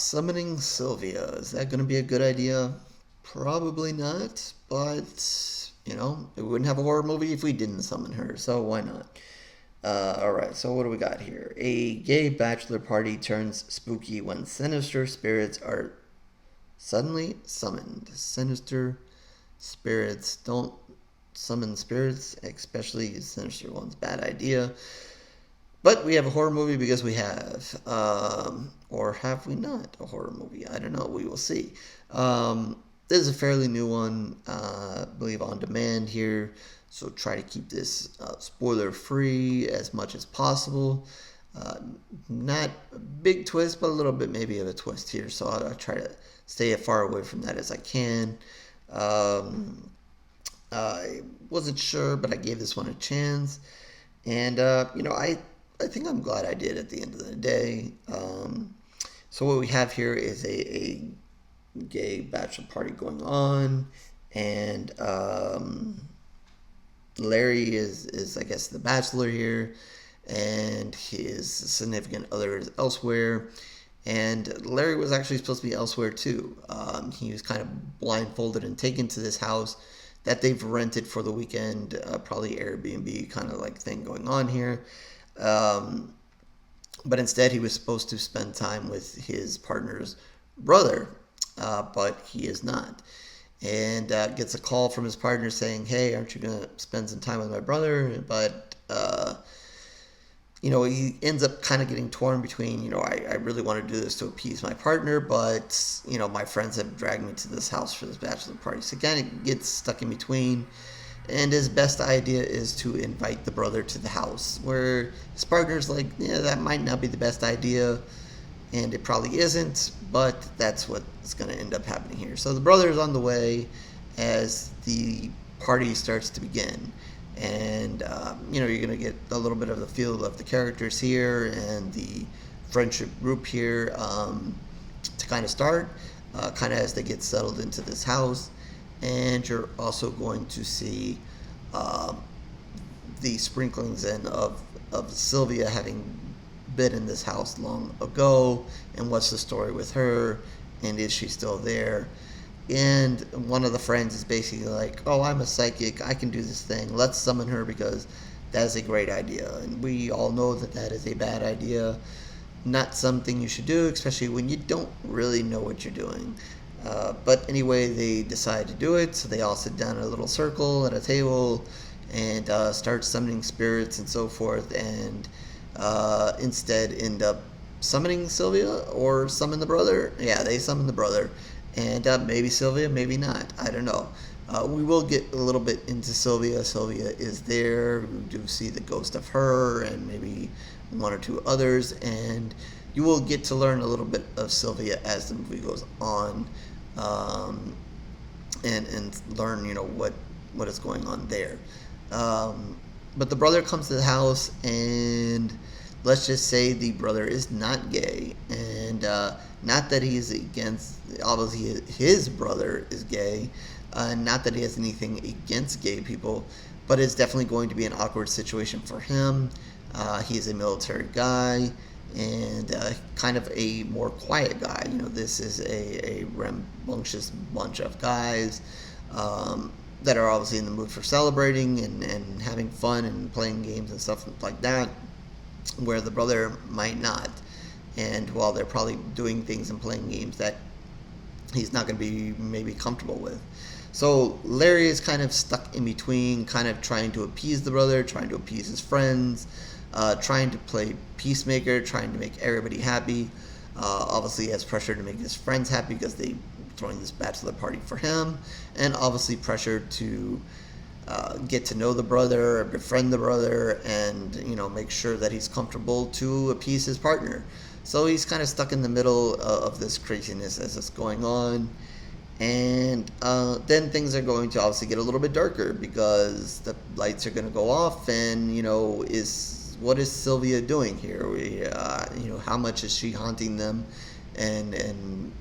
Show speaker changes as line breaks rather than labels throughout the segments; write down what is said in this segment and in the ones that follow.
Summoning Sylvia. Is that going to be a good idea? Probably not, but, we wouldn't have a horror movie if we didn't summon her, so why not? Alright, so what do we got here? A gay bachelor party turns spooky when sinister spirits are suddenly summoned. Sinister spirits. Don't summon spirits, especially sinister ones. Bad idea. But we have a horror movie because we have. Or have we not a horror movie? I don't know. We will see. This is a fairly new one, I believe on demand here. So try to keep this spoiler free as much as possible. Not a big twist, but a little bit maybe of a twist here. So I'll try to stay as far away from that as I can. I wasn't sure, but I gave this one a chance. And, I think I'm glad I did at the end of the day. So what we have here is a gay bachelor party going on, and Larry is I guess the bachelor here, and his significant other is elsewhere. And Larry was actually supposed to be elsewhere too. He was kind of blindfolded and taken to this house that they've rented for the weekend, probably Airbnb kind of like thing going on here. But instead, he was supposed to spend time with his partner's brother, but he is not. And gets a call from his partner saying, "Hey, aren't you going to spend some time with my brother?" But he ends up kind of getting torn between, I really want to do this to appease my partner, but, my friends have dragged me to this house for this bachelor party. So kind of gets stuck in between. And his best idea is to invite the brother to the house, where his partner's like, yeah, that might not be the best idea, and it probably isn't, but that's what's going to end up happening here. So the brother's on the way as the party starts to begin. And, you're going to get a little bit of the feel of the characters here and the friendship group here to kind of start, kind of as they get settled into this house. And you're also going to see the sprinklings in of Sylvia having been in this house long ago, and what's the story with her, and is she still there? And one of the friends is basically like, "Oh, I'm a psychic, I can do this thing, let's summon her because that's a great idea." And we all know that that is a bad idea, not something you should do, especially when you don't really know what you're doing. But anyway, they decide to do it, so they all sit down in a little circle at a table and start summoning spirits and so forth, and instead end up summoning Sylvia or summon the brother. Yeah, they summon the brother, and maybe Sylvia, maybe not. I don't know. We will get a little bit into Sylvia. Sylvia is there. We do see the ghost of her and maybe one or two others, and you will get to learn a little bit of Sylvia as the movie goes on, and learn what is going on there. But the brother comes to the house, and let's just say the brother is not gay, and not that he is against. Obviously, his brother is gay. Not that he has anything against gay people, but it's definitely going to be an awkward situation for him. He's a military guy, and kind of a more quiet guy. This is a rambunctious bunch of guys that are obviously in the mood for celebrating and having fun and playing games and stuff like that, where the brother might not. And while they're probably doing things and playing games that he's not going to be maybe comfortable with. So Larry is kind of stuck in between, kind of trying to appease the brother, trying to appease his friends, trying to play peacemaker, trying to make everybody happy. Obviously he has pressure to make his friends happy because they throwing this bachelor party for him, and obviously pressure to get to know the brother, befriend the brother, and make sure that he's comfortable to appease his partner. So he's kind of stuck in the middle of this craziness as it's going on. And then things are going to obviously get a little bit darker because the lights are going to go off, and what is Sylvia doing here? How much is she haunting them, and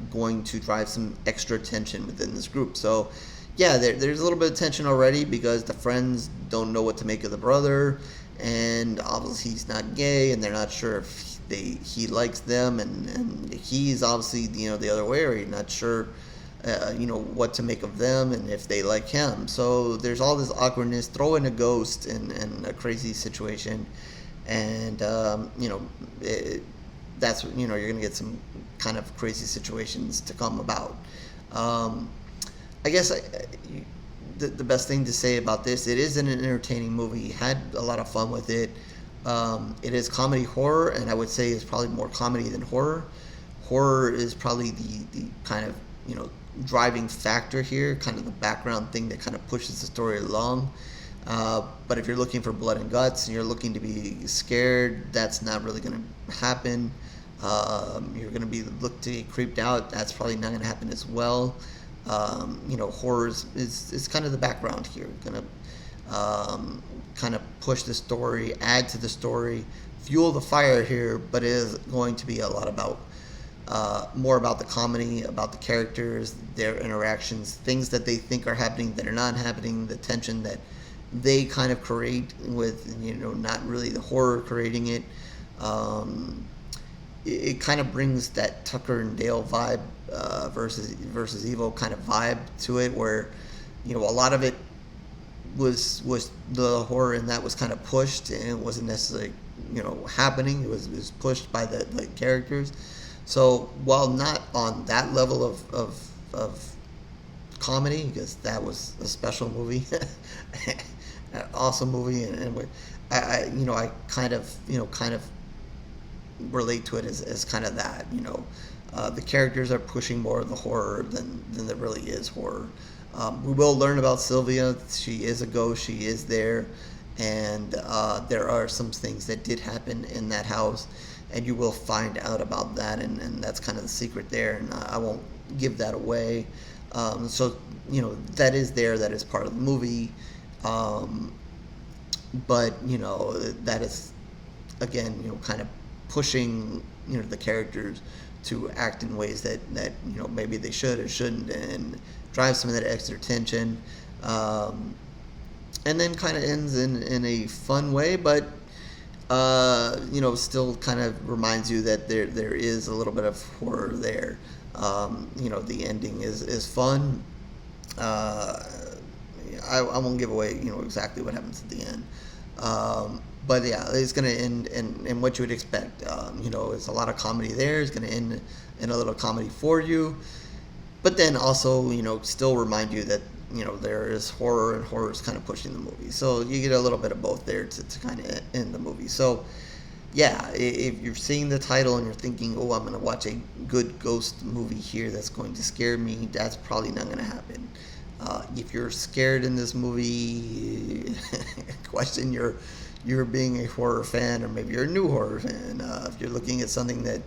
going to drive some extra tension within this group. So yeah, there's a little bit of tension already because the friends don't know what to make of the brother, and obviously he's not gay, and they're not sure if he likes them, and he's obviously the other way, or he's not sure what to make of them and if they like him. So there's all this awkwardness. Throw in a ghost and a crazy situation, and that's you're gonna get some kind of crazy situations to come about. Um, I guess the best thing to say about this, it is an entertaining movie. Had a lot of fun with it. It is comedy horror, and I would say it's probably more comedy than horror. Horror is probably the kind of driving factor here, kind of the background thing that kind of pushes the story along. But if you're looking for blood and guts and you're looking to be scared, that's not really going to happen. You're going to be looked to get creeped out. That's probably not going to happen as well. Horror is kind of the background here. Going to kind of push the story, add to the story, fuel the fire here, but it is going to be a lot about more about the comedy, about the characters, their interactions, things that they think are happening that are not happening, the tension that they kind of create with, not really the horror creating it. It kind of brings that Tucker and Dale vibe, versus Evil kind of vibe to it, where a lot of it was the horror, and that was kind of pushed, and it wasn't necessarily happening. It was pushed by the characters. So while not on that level of comedy, because that was a special movie, an awesome movie, and I kind of relate to it as kind of that. The characters are pushing more of the horror than there really is horror. We will learn about Sylvia. She is a ghost. She is there, and there are some things that did happen in that house, and you will find out about that, and that's kind of the secret there, and I won't give that away. So that is there. That is part of the movie, but that is again kind of pushing the characters to act in ways that maybe they should or shouldn't, and drive some of that extra tension, and then kind of ends in a fun way, but still kind of reminds you that there is a little bit of horror there. The ending is fun. I won't give away exactly what happens at the end. But yeah, it's going to end in what you would expect. It's a lot of comedy there. It's going to end in a little comedy for you. But then also, still remind you that, there is horror, and horror is kind of pushing the movie. So you get a little bit of both there to kind of end the movie. So yeah, if you're seeing the title and you're thinking, oh, I'm going to watch a good ghost movie here that's going to scare me, that's probably not going to happen. If you're scared in this movie, question you're being a horror fan, or maybe you're a new horror fan. If you're looking at something that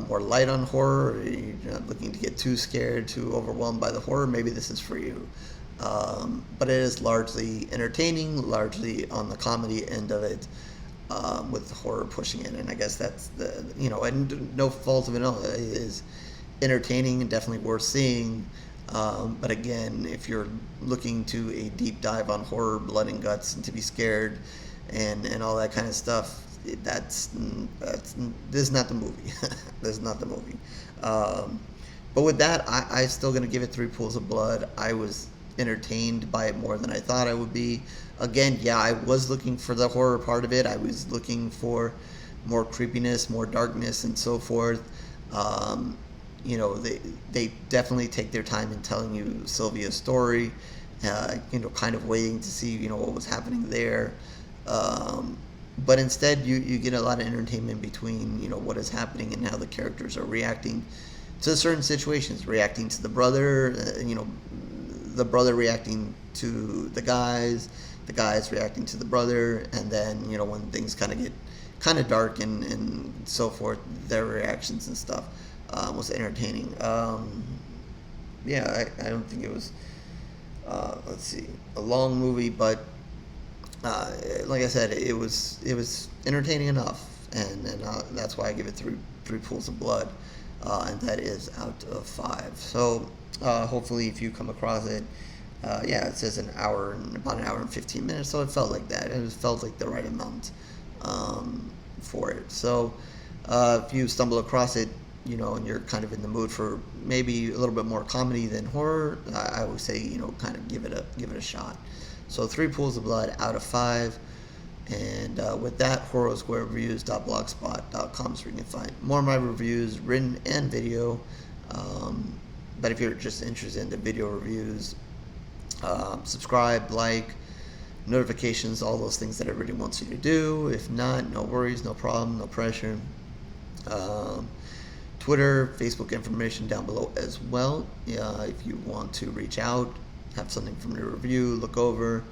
more light on horror, or you're not looking to get too scared, too overwhelmed by the horror, maybe this is for you. But it is largely entertaining, largely on the comedy end of it, with the horror pushing it. And I guess that's and no fault of it all. It is entertaining and definitely worth seeing. But again, if you're looking to a deep dive on horror, blood and guts, and to be scared, and all that kind of stuff, this is not the movie. This is not the movie. But with that, I'm still going to give it 3 pools of blood. I was entertained by it more than I thought I would be. Again, yeah, I was looking for the horror part of it. I was looking for more creepiness, more darkness, and so forth. They definitely take their time in telling you Sylvia's story, kind of waiting to see, what was happening there. But instead, you get a lot of entertainment between, what is happening and how the characters are reacting to certain situations, reacting to the brother, the brother reacting to the guys reacting to the brother, and then, when things kind of get kind of dark and so forth, their reactions and stuff. Was entertaining. Yeah, I don't think it was, a long movie, but like I said, it was entertaining enough, and that's why I give it three pools of blood, and that is out of 5. So hopefully, if you come across it, Yeah, it says about an hour and 15 minutes, so it felt like that. It felt like the right amount for it. So if you stumble across it, and you're kind of in the mood for maybe a little bit more comedy than horror, I would say, kind of give it a shot. So 3 pools of blood out of 5. And with that, horrorsquarereviews.blogspot.com is where you can find more of my reviews, written and video. But if you're just interested in the video reviews, subscribe, like, notifications, all those things that everybody wants you to do. If not, no worries, no problem, no pressure. Twitter, Facebook information down below as well. If you want to reach out, have something from your review, look over,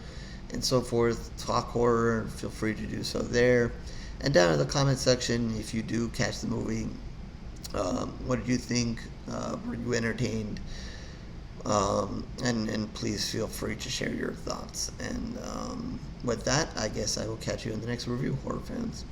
and so forth, talk horror, feel free to do so there. And down in the comment section, if you do catch the movie, what did you think? Were you entertained? And please feel free to share your thoughts. And with that, I guess I will catch you in the next review, horror fans.